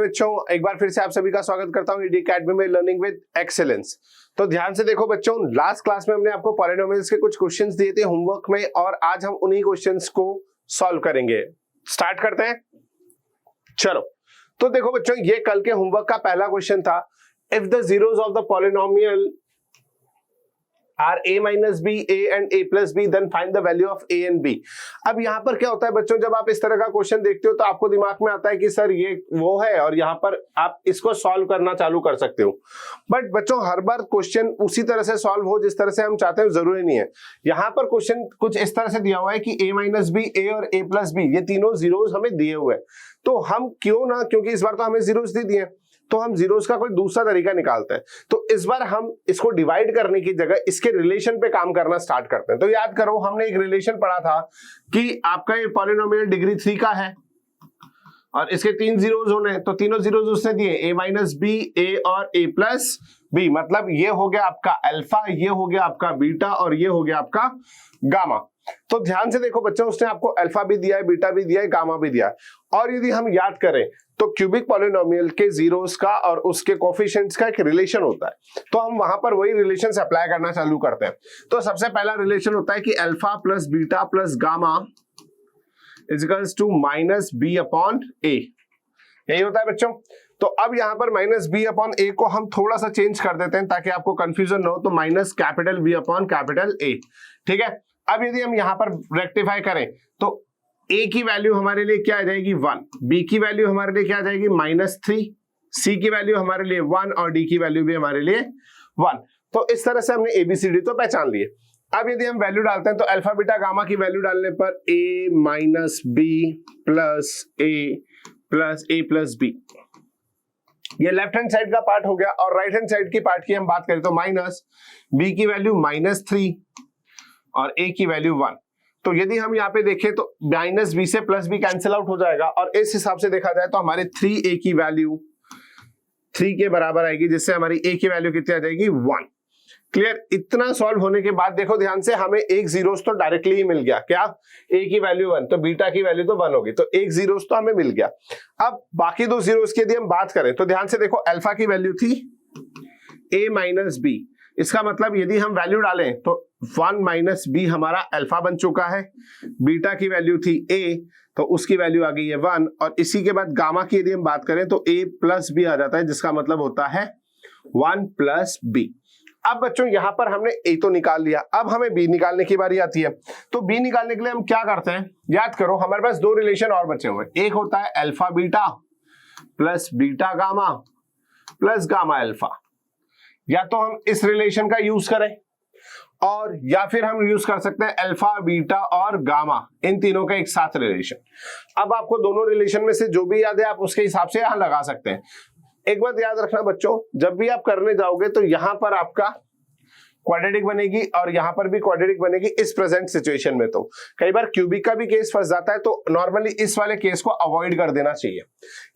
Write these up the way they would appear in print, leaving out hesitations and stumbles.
बच्चों, एक बार फिर से आप सभी का स्वागत करता हूं ईडी अकेडमी में लर्निंग विद एक्सेलेंस। तो ध्यान से देखो बच्चों, लास्ट क्लास में हमने आपको पॉलिनोमियल्स के कुछ क्वेश्चंस दिए थे होमवर्क में और आज हम उन्हीं क्वेश्चंस को सॉल्व करेंगे। स्टार्ट करते हैं, चलो। तो देखो बच्चों, ये कल के होमवर्क का पहला क्वेश्चन था, if the zeros of the polynomial are a minus b, a and a plus b, then find the value of a and b। अब यहाँ पर क्या होता है बच्चों, जब आप इस तरह का क्वेश्चन देखते हो तो आपको दिमाग में आता है कि सर ये वो है और यहाँ पर आप इसको सॉल्व करना चालू कर सकते हो। बट बच्चों, हर बार क्वेश्चन उसी तरह से सॉल्व हो जिस तरह से हम चाहते हैं जरूरी नहीं है। यहाँ पर क्वेश्चन कुछ इस तरह से दिया हुआ है कि a minus b, a और a plus b ये तीनों जीरोस हमें दिए हुए हैं। तो हम क्यों ना, क्योंकि इस बार तो हमें जीरोस दे दिए, तो हम जीरोस का कोई दूसरा तरीका निकालते हैं। तो इस बार हम इसको डिवाइड करने की जगह इसके रिलेशन पे काम करना स्टार्ट करते हैं। तो याद करो, हमने एक रिलेशन पढ़ा था कि आपका ये पॉलिनोमियल डिग्री 3 का है और इसके 3 जीरोस होने, तो तीनों जीरोस उसने दिए a माइनस बी, a और a प्लस बी। मतलब ये हो गया आपका अल्फा, ये हो गया आपका बीटा और ये हो गया आपका गामा। तो ध्यान से देखो बच्चों, उसने आपको अल्फा भी दिया है, बीटा भी दिया है, गामा भी दिया है। और यदि हम याद करें तो क्यूबिक पॉलिनोमियल के जीरोस का और उसके कोफिशिएंट्स का एक रिलेशन होता है, तो हम वहां पर वही रिलेशन अप्लाई करना चालू करते हैं। तो सबसे पहला रिलेशन होता है कि alpha plus beta plus gamma is equals to minus B upon A. यही होता है बच्चों। तो अब यहां पर माइनस बी अपॉन ए को हम थोड़ा सा चेंज कर देते हैं ताकि आपको कंफ्यूजन ना हो। तो minus capital B upon capital A, ठीक है। अब यदि हम यहां पर रेक्टिफाई करें तो a की वैल्यू हमारे लिए क्या आ जाएगी 1, b की वैल्यू हमारे लिए क्या आ जाएगी -3, c की वैल्यू हमारे लिए 1 और d की वैल्यू भी हमारे लिए 1। तो इस तरह से हमने ABCD तो पहचान लिए। अब यदि हम वैल्यू डालते हैं तो अल्फा बीटा गामा की वैल्यू डालने पर a minus B plus a plus B, ये लेफ्ट हैंड साइड का पार्ट हो गया। और राइट हैंड साइड की पार्ट की हम बात करें तो माइनस b की वैल्यू -3 और a की वैल्यू 1। तो यदि हम यहाँ पे देखें तो माइनस बी से प्लस बी कैंसिल आउट हो जाएगा और इस हिसाब से देखा जाए तो हमारे 3a की वैल्यू 3 के बराबर आएगी, जिससे हमारी a की वैल्यू कितनी आ जाएगी 1। क्लियर। इतना सॉल्व होने के बाद देखो ध्यान से, हमें एक जीरोस तो डायरेक्टली ही मिल गया। क्या? a की वैल्यू 1, तो बीटा की वैल्यू तो 1 होगी, तो एक जीरोस तो हमें मिल गया। अब बाकी दो जीरोस की यदि हम बात करें तो ध्यान से देखो, अल्फा की वैल्यू थी a माइनस बी। इसका मतलब यदि हम वैल्यू डालें तो 1 माइनस बी हमारा अल्फा बन चुका है। बीटा की वैल्यू थी a, तो उसकी वैल्यू आ गई है 1। और इसी के बाद गामा की यदि हम बात करें तो a प्लस बी आ जाता है, जिसका मतलब होता है 1 प्लस बी। अब बच्चों यहां पर हमने a तो निकाल लिया, अब हमें b निकालने की बारी आती है। तो b निकालने के लिए हम क्या करते हैं, याद करो, हमारे पास दो रिलेशन और बचे हुए। एक होता है alpha beta plus beta gamma plus gamma alpha. या तो हम इस रिलेशन का यूज करें और या फिर हम यूज कर सकते हैं अल्फा बीटा और गामा, इन तीनों का एक साथ रिलेशन। अब आपको दोनों रिलेशन में से जो भी याद है आप उसके हिसाब से यहां लगा सकते हैं। एक बात याद रखना बच्चों, जब भी आप करने जाओगे तो यहां पर आपका क्वाड्रेटिक बनेगी और यहां पर भी क्वाड्रेटिक बनेगी इस प्रेजेंट सिचुएशन में। तो कई बार क्यूबिक का भी केस फंस जाता है, तो नॉर्मली इस वाले केस को अवॉइड कर देना चाहिए।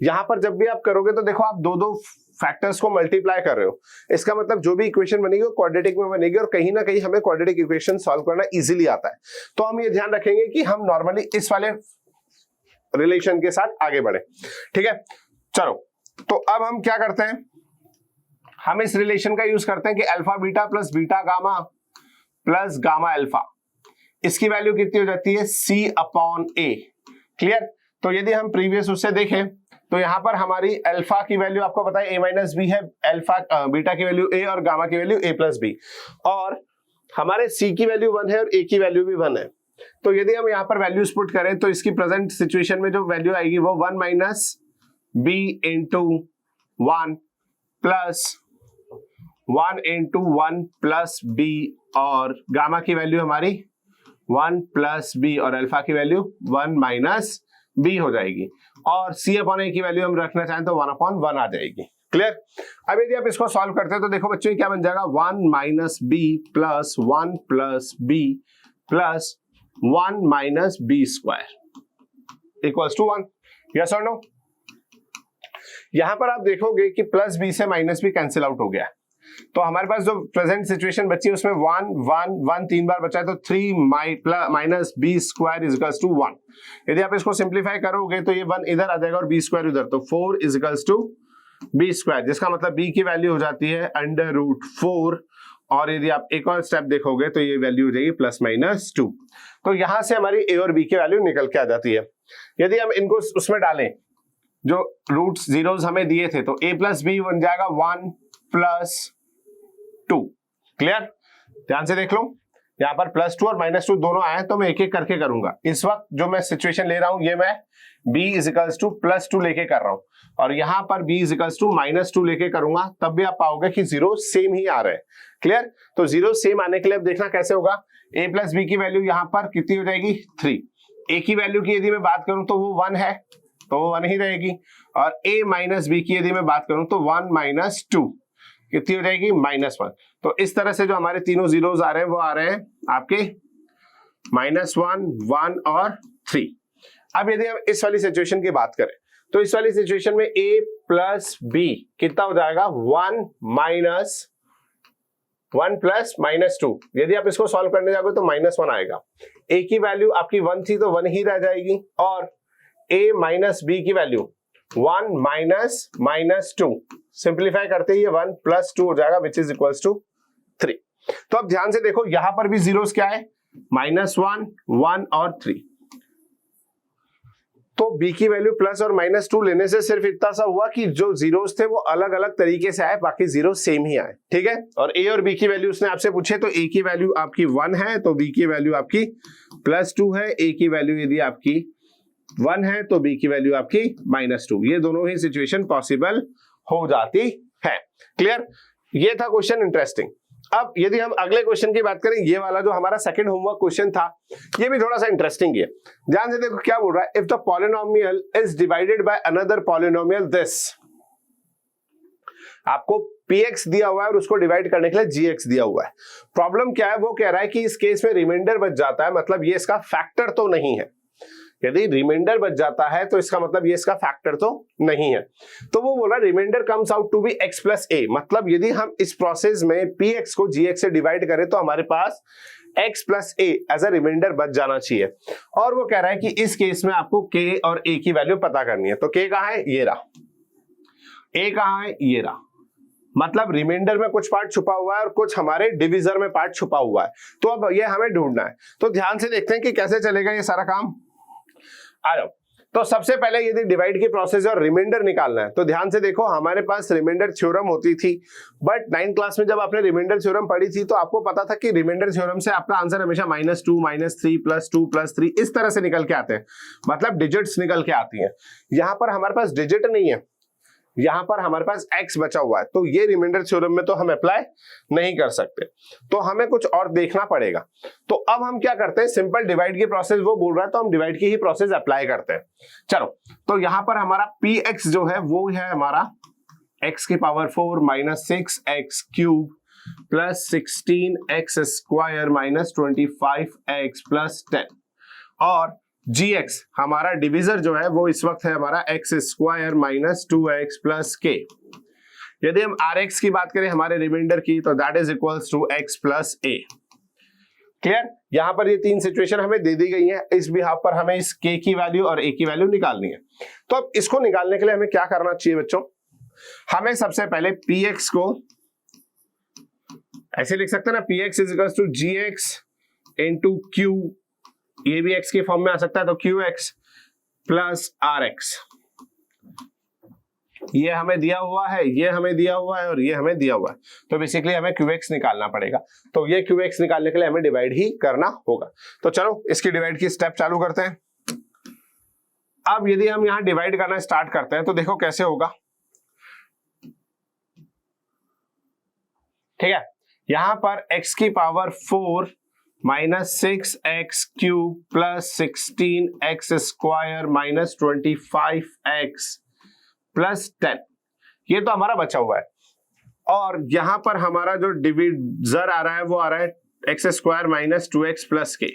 यहां पर जब भी आप करोगे तो देखो, आप दो दो फैक्टर्स को मल्टीप्लाई कर रहे हो, इसका मतलब जो भी इक्वेशन बनेगी वो क्वाड्रेटिक में बनेगी और कहीं ना कहीं हमें क्वाड्रेटिक इक्वेशन सॉल्व करना इजीली आता है। तो हम ये ध्यान रखेंगे कि हम नॉर्मली इस वाले रिलेशन के साथ आगे बढ़े, ठीक है। चलो, तो अब हम क्या करते हैं, हम इस रिलेशन का यूज करते हैं कि alpha beta plus beta gamma plus gamma alpha, इसकी वैल्यू कितनी हो जाती है c अपॉन a। क्लियर। तो यदि हम प्रीवियस उससे देखें तो यहां पर हमारी अल्फा की वैल्यू आपको पता है a माइनस बी है, अल्फा बीटा की वैल्यू a और गामा की वैल्यू a प्लस बी, और हमारे c की वैल्यू 1 है और a की वैल्यू भी 1 है। तो यदि हम यहाँ पर वैल्यूज पुट करें तो इसकी प्रेजेंट सिचुएशन में जो वैल्यू आएगी वो 1 minus B into 1 plus 1 into 1 plus B, और गामा की वैल्यू हमारी 1 प्लस बी और अल्फा की वैल्यू 1 माइनस बी हो जाएगी। और c अपॉन a की वैल्यू हम रखना चाहें तो 1 अपॉन 1 आ जाएगी। क्लियर। अब यदि आप इसको सॉल्व करते हैं तो देखो बच्चों, क्या बन जाएगा 1 minus B plus 1 plus B plus 1 minus B square equals to 1। Yes और नो। यहां पर आप देखोगे कि प्लस बी से माइनस बी कैंसिल आउट हो गया, तो हमारे पास जो प्रेजेंट सिचुएशन बची है उसमें 1 1 1 3 बार बचा है, तो 3 minus B square is equals to 1। यदि आप इसको सिंप्लीफाई करोगे तो ये 1 इधर आ जाएगा और बी स्क्वायर उधर, तो 4 is equals to B square, जिसका मतलब बी की वैल्यू हो जाती है √4। और यदि आप एक और स्टेप देखोगे तो ये वैल्यू हो जाएगी +-2। तो यहां से हमारी ए और बी की वैल्यू निकल के आ जाती है। यदि हम इनको उसमें डालें जो रूट्स जीरोस हमें दिए थे, तो a प्लस बी बन जाएगा 1 + 2। क्लियर? ध्यान से देख लो, यहाँ पर +2 और -2 दोनों आए हैं, तो मैं एक एक करके करूंगा। इस वक्त जो मैं सिचुएशन ले रहा हूं ये मैं b इज इक्वल्स टू +2 लेके कर रहा हूं, और यहां पर b इज इक्वल्स टू -2 लेके करूंगा, तब भी आप पाओगे कि जीरो सेम ही आ रहे हैं। क्लियर? तो जीरो सेम आने के लिए अब देखना कैसे होगा। a प्लस बी की वैल्यू यहाँ पर कितनी हो जाएगी 3। a की वैल्यू की यदि मैं बात करूं तो वो 1 है, तो वो 1 ही रहेगी, और a माइनस बी की यदि मैं बात करूं तो 1 - 2 कितनी हो जाएगी -1। तो इस तरह से जो हमारे तीनों जीरोस आ रहे हैं वो आ रहे हैं आपके -1 1 और 3। अब यदि हम इस वाली सिचुएशन की बात करें तो इस वाली सिचुएशन में a प्लस बी कितना हो जाएगा 1 + -2। यदि आप इसको सॉल्व करने जाओगे तो -1 आएगा। a की वैल्यू आपकी 1 थी तो 1 ही रह जाएगी, और a माइनस बी की वैल्यू 1 - -2, सिंप्लीफाई करते ही 1 + 2 हो जाएगा विच इज इक्वल्स टू 3। तो अब ध्यान से देखो यहां पर भी जीरोस क्या है -1 1 और 3। तो b की वैल्यू प्लस और -2 लेने से सिर्फ इतना सा हुआ कि जो जीरोस थे वो अलग अलग तरीके से आए, बाकी जीरो सेम ही आए। ठीक है? और a और b की वैल्यू उसने आपसे पूछे, तो a की वैल्यू आपकी 1 है तो b की वैल्यू आपकी +2 है। a की वैल्यू यदि आपकी 1 है तो b की वैल्यू आपकी -2। ये दोनों ही सिचुएशन पॉसिबल हो जाती है। क्लियर? ये था क्वेश्चन इंटरेस्टिंग। अब यदि हम अगले क्वेश्चन की बात करें, ये वाला जो हमारा सेकंड होमवर्क क्वेश्चन था, ये भी थोड़ा सा इंटरेस्टिंग है। ध्यान से देखो क्या बोल रहा है, if the polynomial is divided by another polynomial this. आपको px दिया हुआ है और उसको डिवाइड करने के लिए gx दिया हुआ है। प्रॉब्लम क्या है, वो कह रहा है कि इस केस में रिमाइंडर बच जाता है, मतलब ये इसका फैक्टर तो नहीं है। यदि रिमाइंडर बच जाता है तो इसका मतलब ये इसका फैक्टर तो नहीं है। तो वो बोला remainder comes out to be x + a, मतलब यदि हम इस प्रोसेस में px को gx से डिवाइड करें तो हमारे पास x + a as a remainder बच जाना चाहिए। और वो कह रहा है कि इस केस में आपको k और a की वैल्यू पता करनी है। तो k कहां है, ये रहा, a कहां है, ये रहा, मतलब रिमाइंडर में कुछ पार्ट छुपा हुआ है और कुछ हमारे डिविजर में पार्ट छुपा हुआ है। तो अब ये हमें ढूंढना है। तो ध्यान से देखते हैं कि कैसे चलेगा ये सारा काम। आ जाओ। तो सबसे पहले यदि डिवाइड की प्रोसेस और रिमाइंडर निकालना है, तो ध्यान से देखो हमारे पास रिमाइंडर थ्योरम होती थी, बट 9th क्लास में जब आपने रिमाइंडर थ्योरम पढ़ी थी तो आपको पता था कि रिमाइंडर थ्योरम से आपका आंसर हमेशा -2 -3 +2 +3 इस तरह से निकल के आते हैं, मतलब डिजिट्स निकल के आती हैं। यहां पर हमारे पास डिजिट नहीं है, यहां पर हमारे पास x बचा हुआ है, तो ये रिमाइंडर थ्योरम में तो हम अप्लाई नहीं कर सकते, तो हमें कुछ और देखना पड़ेगा। तो अब हम क्या करते हैं, सिंपल डिवाइड की प्रोसेस वो बोल रहा है तो हम डिवाइड की ही प्रोसेस अप्लाई करते हैं। चलो, तो यहां पर हमारा px जो है वो है हमारा x की पावर 4 -6x³ +16x² -25x +10, और gx हमारा डिविजर जो है वो इस वक्त है हमारा x² -2x + k। यदि हम rx की बात करें हमारे रिमाइंडर की, तो that is equals to x + a। Clear? यहां पर ये तीन सिचुएशन हमें दे दी गई है। इस बिहाफ पर हमें इस k की वैल्यू और a की वैल्यू निकालनी है। तो अब इसको निकालने के लिए हमें क्या करना चाहिए बच्चों, हमें सबसे पहले px को ऐसे लिख सकते हैं ना, px is equals to gx into q, ये भी x के फॉर्म में आ सकता है, तो qx + rx। ये हमें दिया हुआ है, ये हमें दिया हुआ है और ये हमें दिया हुआ है, तो बेसिकली हमें qx निकालना पड़ेगा। तो ये qx निकालने के लिए हमें डिवाइड ही करना होगा। तो चलो इसकी डिवाइड की स्टेप चालू करते हैं। अब यदि हम यहां डिवाइड करना स्टार्ट करते हैं तो देखो कैसे होगा। ठीक है, यहां पर x की पावर 4 -6x³ +16x² -25x +10, ये तो हमारा बचा हुआ है। और यहां पर हमारा जो डिविजर आ रहा है वो आ रहा है x² -2x + k।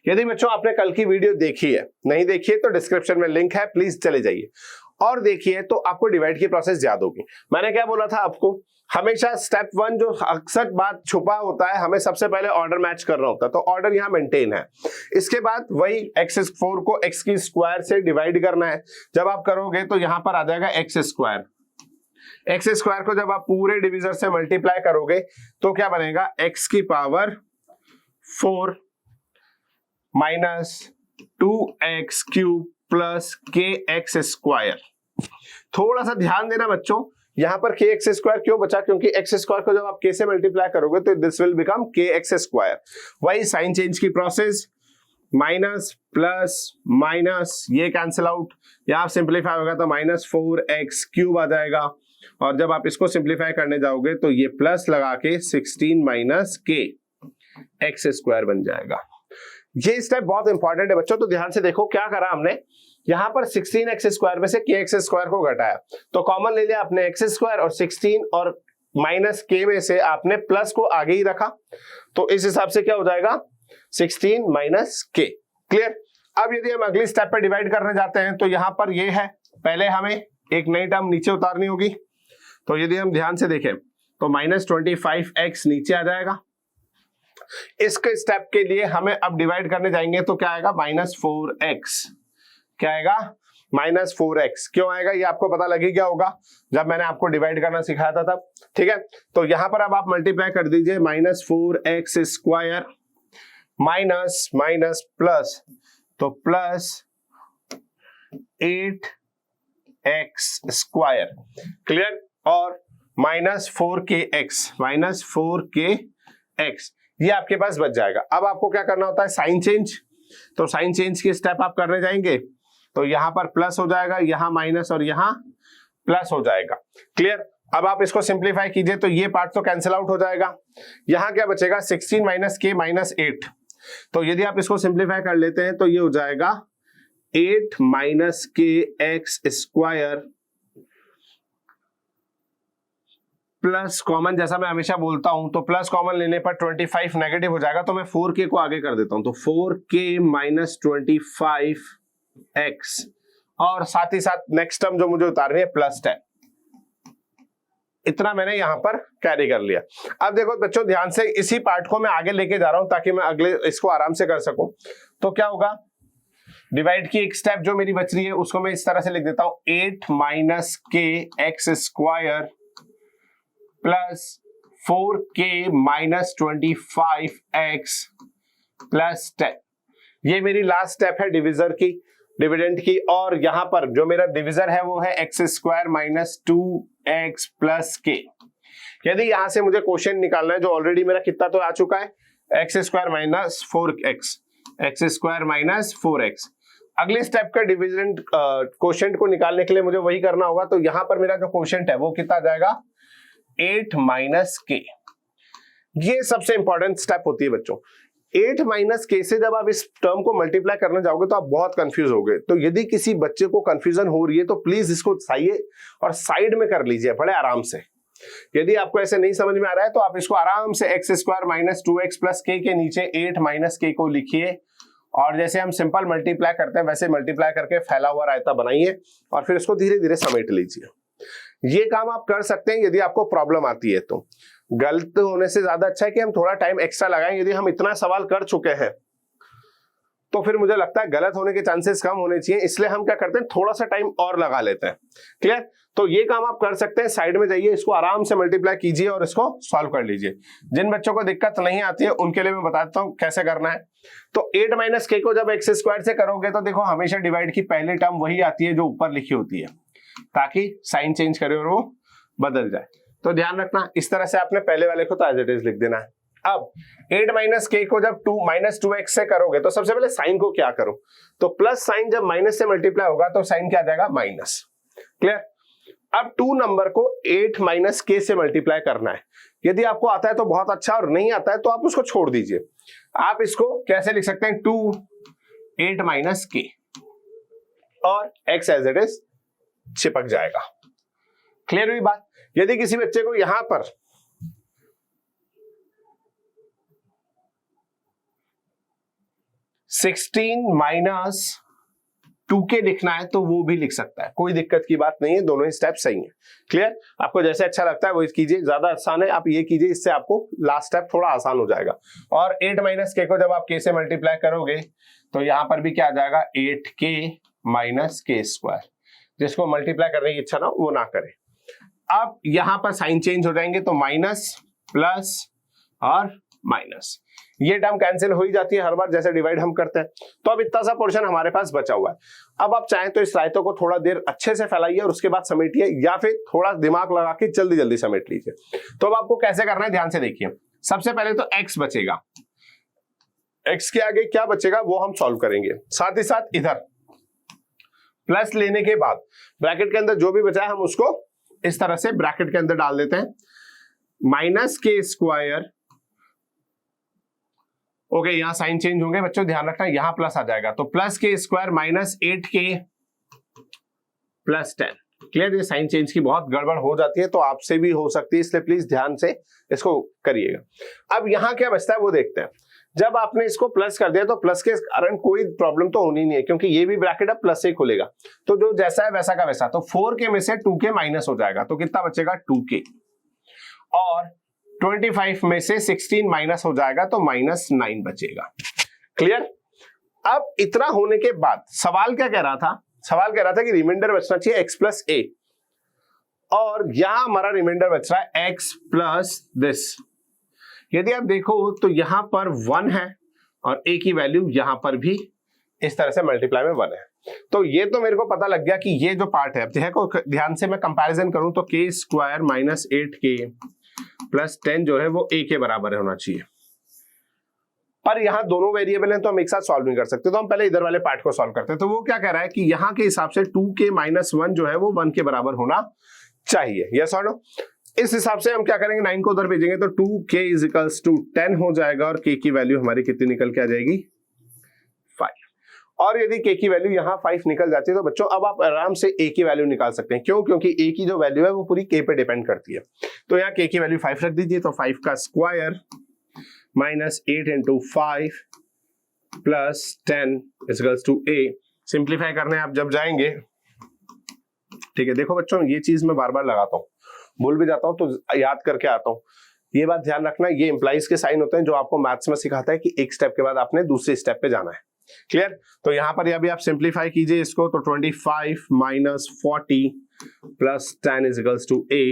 यदि बच्चों आपने कल की वीडियो देखी है, नहीं देखी है तो डिस्क्रिप्शन में लिंक है, प्लीज चले जाइए। और देखिए तो आपको डिवाइड की प्रोसेस याद होगी। मैंने क्या बोला था आपको, हमेशा स्टेप 1 जो अक्सर बात छुपा होता है, हमें सबसे पहले ऑर्डर मैच करना होता है, तो ऑर्डर यहाँ मेंटेन है। इसके बाद वही x4 को x की स्क्वायर से डिवाइड करना है। जब आप करोगे तो यहाँ पर आ जाएगा x स्क्वायर। एक्स स्क्वायर को जब आप पूरे डिविजर से मल्टीप्लाई करोगे तो क्या बनेगा, x की power 4 minus 2x cube plus kx square. थोड़ा सा ध्यान देना बच्चों, यहां पर kx स्क्वायर क्यों बचा, क्योंकि x स्क्वायर को जब आप k से मल्टीप्लाई करोगे तो this will become kx square. वही साइन चेंज की प्रोसेस, माइनस प्लस माइनस ये कैंसिल आउट, यहां सिंप्लीफाई होगा तो माइनस 4x क्यूब आ जाएगा, और जब आप इसको सिंप्लीफाई करने जाओगे तो ये प्लस लगा के 16 माइनस k x स्क्वायर बन जाएगा। ये स्टेप बहुत इंपॉर्टेंट है बच्चों, तो ध्यान से देखो क्या करा हमने, यहां पर 16x स्क्वायर में से kx स्क्वायर को घटाया, तो कॉमन ले लिया आपने x स्क्वायर, और 16 और माइनस k में से आपने प्लस को आगे ही रखा, तो इस हिसाब से क्या हो जाएगा 16 माइनस k। क्लियर। अब यदि हम अगली स्टेप पे डिवाइड करने जाते हैं तो यहां पर ये है, पहले हमें एक नई टर्म नीचे उतारनी होगी, तो यदि हम ध्यान से देखें तो माइनस 25x नीचे आ जाएगा। इसके स्टेप के लिए हमें अब डिवाइड करने जाएंगे तो क्या आएगा, माइनस 4x। क्या आएगा, माइनस 4x। क्यों आएगा ये आपको पता लग ही गया होगा जब मैंने आपको डिवाइड करना सिखाया था तब। ठीक है, तो यहां पर अब आप मल्टीप्लाई कर दीजिए, minus 4x square minus minus plus, तो प्लस 8x स्क्वायर। क्लियर। और माइनस 4kx, माइनस 4kx ये आपके पास बच जाएगा। अब आपको क्या करना होता है, साइन चेंज, तो साइन चेंज के स्टेप आप करने जाएंगे तो यहां पर प्लस हो जाएगा, यहां माइनस और यहां प्लस हो जाएगा। क्लियर। अब आप इसको सिंप्लीफाई कीजिए तो ये पार्ट तो कैंसिल आउट हो जाएगा, यहां क्या बचेगा 16 माइनस k माइनस 8, तो यदि आप इसको सिंप्लीफाई कर लेते हैं तो ये हो जाएगा 8 minus kx square plus common, जैसा मैं हमेशा बोलता हूं तो प्लस कॉमन लेने पर 25 नेगेटिव हो जाएगा, तो मैं 4k को आगे कर देता हूं, तो 4k माइनस 25x, और साथ ही साथ नेक्स्ट टर्म जो मुझे उतारनी है प्लस 10। इतना मैंने यहां पर कैरी कर लिया। अब देखो बच्चों ध्यान से, इसी पार्ट को मैं आगे लेके जा रहा हूं ताकि मैं अगले इसको आराम से कर सकूं। तो क्या होगा, डिवाइड की एक स्टेप जो मेरी बच रही है उसको मैं इस तरह से लिख देता हूं, 8 minus k x square plus 4k minus 25x plus 10। ये मेरी लास्ट स्टेप है डिविजर की, डिविडेंड की, और यहां पर जो मेरा डिविजर है वो है x square minus 2x plus k। यदि यहां से मुझे क्वेश्चन निकालना है, जो ऑलरेडी मेरा कितना तो आ चुका है, x square minus 4x, x square minus 4x। अगले स्टेप का डिविडेंड क्वोशिएंट को निकालने के लिए मुझे वही करना होगा, तो यहां पर मेरा जो क्वोशिएंट है वो कितना आ जाएगा 8 माइनस k। ये सबसे इंपॉर्टेंट स्टेप होती है बच्चों। 8 माइनस k से जब आप इस टर्म को मल्टीप्लाई करने जाओगे तो आप बहुत कंफ्यूज होगे। तो यदि किसी बच्चे को कंफ्यूजन हो रही है तो प्लीज इसको उठाइए और साइड में कर लीजिए बड़े आराम से। यदि आपको ऐसे नहीं समझ में आ रहा है तो आप इसको आराम से x square minus 2x plus k के नीचे 8 माइनस k को लिखिए, और जैसे हम सिंपल मल्टीप्लाई करते हैं वैसे मल्टीप्लाई करके फैला हुआ रायता बनाइए और फिर इसको धीरे धीरे समेट लीजिए। ये काम आप कर सकते हैं यदि आपको प्रॉब्लम आती है तो। गलत होने से ज्यादा अच्छा है कि हम थोड़ा टाइम एक्स्ट्रा लगाएं। यदि हम इतना सवाल कर चुके हैं तो फिर मुझे लगता है गलत होने के चांसेस कम होने चाहिए, इसलिए हम क्या करते हैं थोड़ा सा टाइम और लगा लेते हैं। क्लियर। तो ये काम आप कर सकते हैं, साइड में जाइए, इसको आराम से मल्टीप्लाई कीजिए और इसको सॉल्व कर लीजिए। जिन बच्चों को दिक्कत नहीं आती है उनके लिए मैं बताता हूं कैसे करना है। तो 8 माइनस k को जब एक्स स्क्वायर से करोगे तो देखो हमेशा डिवाइड की पहली टर्म वही आती है जो ऊपर लिखी होती है, ताकि साइन चेंज करे और वो बदल जाए। तो ध्यान रखना, इस तरह से आपने पहले वाले को तो एज इट इज लिख देना है। अब 8 माइनस k को जब 2 माइनस 2x से करोगे तो सबसे पहले साइन को क्या करो, तो प्लस साइन जब माइनस से मल्टीप्लाई होगा तो साइन क्या आ जाएगा माइनस। क्लियर। अब 2 नंबर को 8 माइनस k से मल्टीप्लाई करना है। यदि आपको आता है तो बहुत अच्छा, और नहीं आता है तो आप उसको छोड़ दीजिए। आप इसको कैसे लिख सकते हैं, 2 8 माइनस k और x एज इट इज चिपक जाएगा। क्लियर हुई बात। यदि किसी बच्चे को यहां पर (16 माइनस 2k लिखना है तो वो भी लिख सकता है, कोई दिक्कत की बात नहीं है, दोनों ही स्टेप सही है। क्लियर? आपको जैसे अच्छा लगता है वो कीजिए, ज्यादा आसान है आप ये कीजिए, इससे आपको लास्ट स्टेप थोड़ा आसान हो जाएगा। और 8 माइनस के को जब आप k से मल्टीप्लाई करोगे तो यहां पर भी क्या आ जाएगा, 8k माइनस k स्क्वायर। जिसको मल्टीप्लाई करने की इच्छा ना वो ना करे। अब यहां पर साइन चेंज हो जाएंगे तो माइनस प्लस और माइनस, ये टर्म कैंसिल हो ही जाती है हर बार जैसे डिवाइड हम करते हैं। तो अब इतना सा पोर्शन हमारे पास बचा हुआ है। अब आप चाहें तो इस रायतों को थोड़ा देर अच्छे से फैलाइए और उसके बाद समेटिए, या फिर थोड़ा दिमाग लगा के जल्दी जल्दी समेट लीजिए। तो अब आपको कैसे करना है ध्यान से देखिए। सबसे पहले तो x बचेगा, x के आगे क्या बचेगा वो हम सॉल्व करेंगे। साथ ही साथ इधर प्लस लेने के बाद ब्रैकेट के अंदर जो भी बचा है हम उसको इस तरह से ब्रैकेट के अंदर डाल देते हैं, माइनस के स्क्वायर। ओके, यहां साइन चेंज होंगे बच्चों, ध्यान रखना, यहां प्लस आ जाएगा तो प्लस के square minus 8k plus 10। Clear? ये साइन चेंज की बहुत गड़बड़ हो जाती है तो आपसे भी हो सकती है, इसलिए प्लीज ध्यान से इसको करिएगा। अब यहां क्या बचता है वो देखते हैं। जब आपने इसको प्लस कर दिया तो प्लस के कारण कोई प्रॉब्लम तो होनी नहीं है, क्योंकि ये भी ब्रैकेट अब प्लस से ही खुलेगा। तो जो जैसा है वैसा का वैसा, तो 4k में से 2k माइनस हो जाएगा तो कितना बचेगा, 2k। और 25 में से 16 माइनस हो जाएगा तो -9 बचेगा। क्लियर? अब इतना होने के बाद सवाल क्या कह रहा था, सवाल कह रहा था कि रिमाइंडर बचना चाहिए x प्लस a, और यहां हमारा रिमाइंडर बच रहा है x प्लस दिस। यदि आप देखो तो यहां पर 1 है और a की वैल्यू यहां पर भी इस तरह से मल्टीप्लाई में 1 है। तो ये तो मेरे को पता लग गया कि ये जो पार्ट है, देखो ध्यान से मैं कंपैरिजन करूं तो k square minus 8k plus 10 जो है वो a के बराबर होना चाहिए। पर यहां दोनों वेरिएबल हैं तो हम एक साथ सॉल्व नहीं कर सकते, तो हम पहले इधर वाले पार्ट को सॉल्व करते हैं। तो वो क्या कह रहा है कि यहां के हिसाब से 2k माइनस 1 जो है वो 1 के बराबर होना चाहिए। यस और नो? इस हिसाब से हम क्या करेंगे, 9 को उधर भेजेंगे तो 2k इज इक्वल्स टू 10 हो जाएगा और k की वैल्यू हमारी कितनी निकल के आ जाएगी, 5। और यदि k की वैल्यू यहाँ 5 निकल जाती है तो बच्चों अब आप आराम से a की वैल्यू निकाल सकते हैं। क्यों? क्योंकि a की जो वैल्यू है वो पूरी k पे डिपेंड करती है। तो यहाँ k की वैल्यू 5 रख दीजिए, तो 5 का square minus 8 into 5 plus 10 equals to a। Simplify करने आप जब जाएंगे, ठीक है, देखो बच्चों ये चीज मैं बार बार लगाता हूँ, भूल भी जाता हूँ तो याद करके आता हूँ। ये बात ध्यान रखना, ये इंप्लाइज के साइन होते हैं जो आपको मैथ्स में सिखाता है कि एक स्टेप के बाद आपने दूसरे स्टेप पे जाना है। क्लियर? तो यहां पर अभी आप सिंप्लीफाई कीजिए इसको, तो 25 minus 40 plus 10 is equals to a।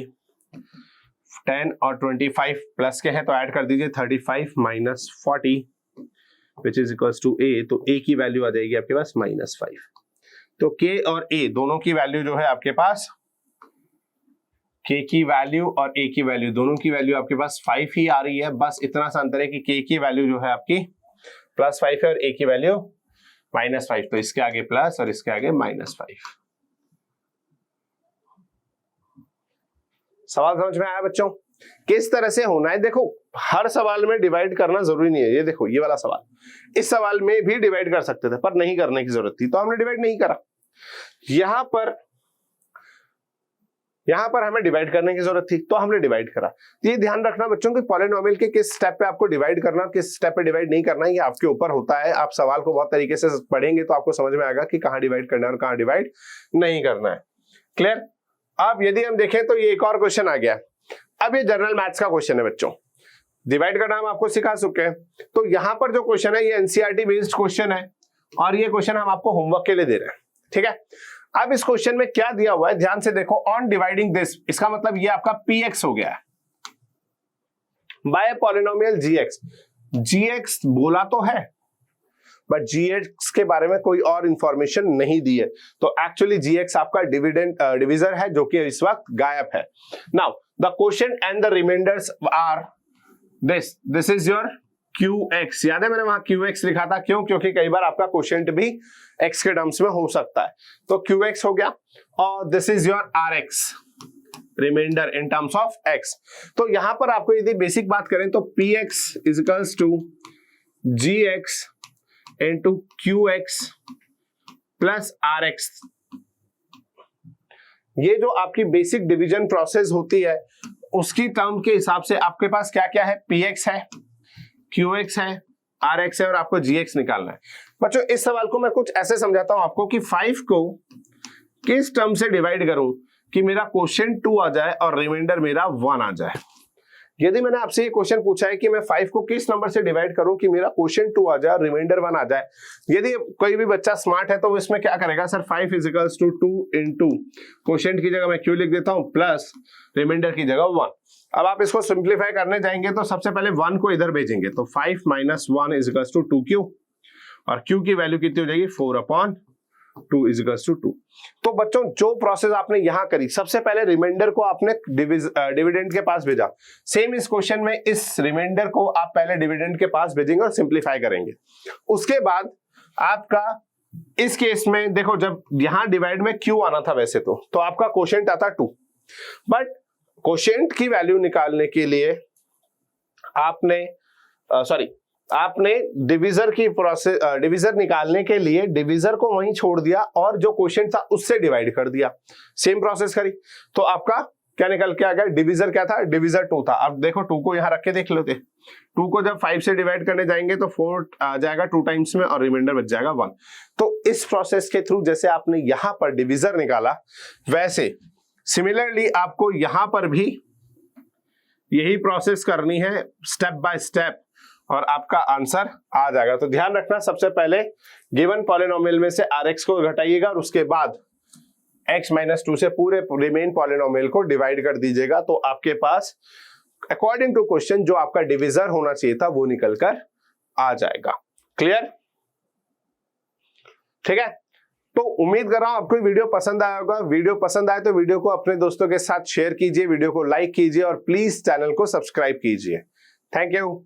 10 और 25 प्लस के हैं तो ऐड कर दीजिए 35 minus 40 which is equals to a। तो a की वैल्यू आ जाएगी आपके पास -5। तो k और a दोनों की वैल्यू जो है आपके पास, k की वैल्यू और a की वैल्यू दोनों की वैल्यू आपके पास 5 ही आ रही है। बस इतना सा अंतर है कि k की वैल्यू जो है आपकी +5 है और a की वैल्यू -5, तो इसके आगे प्लस और इसके आगे -5। सवाल समझ में आया बच्चों? किस तरह से होना है, देखो हर सवाल में डिवाइड करना जरूरी नहीं है। ये देखो ये वाला सवाल, इस सवाल में भी डिवाइड कर सकते थे पर नहीं करने की जरूरत थी तो हमने डिवाइड नहीं करा। यहां पर हमें डिवाइड करने की जरूरत थी तो हमने डिवाइड करा। तो ये ध्यान रखना बच्चों कि पॉलिनोमियल के किस स्टेप पे आपको डिवाइड करना, किस स्टेप पे डिवाइड नहीं करना, ये आपके ऊपर होता है। आप सवाल को बहुत तरीके से पढ़ेंगे तो आपको समझ में आएगा कि कहां डिवाइड करना है और कहां डिवाइड नहीं करना है। क्लियर? अब यदि हम देखें तो ये एक और क्वेश्चन आ गया। अब ये जनरल मैथ्स का क्वेश्चन है बच्चों, डिवाइड करना हम आपको सिखा चुके हैं। तो यहां पर जो क्वेश्चन है ये एनसीईआरटी बेस्ड क्वेश्चन है और ये क्वेश्चन हम आपको होमवर्क के लिए दे रहे हैं। ठीक है? अब इस क्वेश्चन में क्या दिया हुआ है ध्यान से देखो, ऑन डिवाइडिंग दिस, इसका मतलब ये आपका px हो गया है बाय पॉलिनोमियल gx। gx बोला तो है बट gx के बारे में कोई और इंफॉर्मेशन नहीं दी है, तो एक्चुअली gx आपका डिविजर है जो कि इस वक्त गायब है। Now the question and the remainders are this is your qx। याद है मैंने वहां qx लिखा था, क्यों? क्योंकि कई बार आपका क्वेश्चन भी x के टर्म्स में हो सकता है। तो qx हो गया और this is your rx, remainder in terms of x। तो यहां पर आपको यदि बेसिक बात करें तो px is equals to gx into qx plus rx। ये जो आपकी बेसिक डिवीजन प्रोसेस होती है उसकी टर्म के हिसाब से आपके पास क्या क्या है, px है, qx है, RX है और आपको GX निकालना है। बच्चों इस सवाल को मैं कुछ ऐसे समझाता हूं आपको कि 5 को किस टर्म से डिवाइड करूं कि मेरा क्वोशिएंट 2 आ जाए और रिमाइंडर मेरा 1 आ जाए। यदि मैंने आपसे ये क्वेश्चन पूछा है कि मैं 5 को किस नंबर से डिवाइड करूं कि मेरा क्वोशिएंट 2 आ जाए और रिमाइंडर 1 आ जाए, यदि कोई भी बच्चा स्मार्ट है तो वो इसमें क्या करेगा, सर 5 इज 2 इंटू क्वोशिएंट की जगह मैं क्यू लिख देता हूं प्लस रिमाइंडर की जगह 1। अब आप इसको सिंप्लीफाई करने जाएंगे तो सबसे पहले 1 को इधर भेजेंगे तो 5 माइनस 1 इज 2 क्यू और क्यू की वैल्यू कितनी हो जाएगी 4/2 इज 2। तो बच्चों जो प्रोसेस आपने यहां करी, सबसे पहले रिमाइंडर को आपने डिविडेंड के पास भेजा। सेम इस क्वेश्चन में इस रिमाइंडर को आप पहले डिविडेंड के पास भेजेंगे और सिंप्लीफाई करेंगे। उसके बाद आपका इस केस में देखो, जब यहां डिवाइड में क्यू आना था वैसे तो आपका क्वोशिएंट आता 2, बट क्वोशिएंट की वैल्यू निकालने के लिए आपने डिविजर की प्रोसेस डिविजर निकालने के लिए डिविजर को वहीं छोड़ दिया और जो क्वोशिएंट था उससे डिवाइड कर दिया। सेम प्रोसेस करी तो आपका क्या निकल के आ गया, डिविजर क्या था, डिविजर 2 था। अब देखो 2 को यहां रख के देख लेते, 2 को जब 5 से डिवाइड करने जाएंगे तो 4 आ जाएगा 2 टाइम्स में और रिमाइंडर बच जाएगा 1। तो इस प्रोसेस के थ्रू जैसे आपने यहां पर डिविजर निकाला, वैसे सिमिलरली आपको यहां पर भी यही प्रोसेस करनी है स्टेप बाय स्टेप और आपका आंसर आ जाएगा। तो ध्यान रखना, सबसे पहले गिवन पॉलिनोमियल में से RX को घटाइएगा और उसके बाद x-2 से पूरे रिमेन पॉलिनोमियल को डिवाइड कर दीजिएगा। तो आपके पास अकॉर्डिंग टू क्वेश्चन जो आपका डिविजर होना चाहिए था वो निकल कर आ जाएगा। क्लियर? ठीक है, तो उम्मीद कर रहा हूं आपको वीडियो पसंद आया होगा। वीडियो पसंद आए तो वीडियो को अपने दोस्तों के साथ शेयर कीजिए, वीडियो को लाइक कीजिए और प्लीज चैनल को सब्सक्राइब कीजिए। Thank you.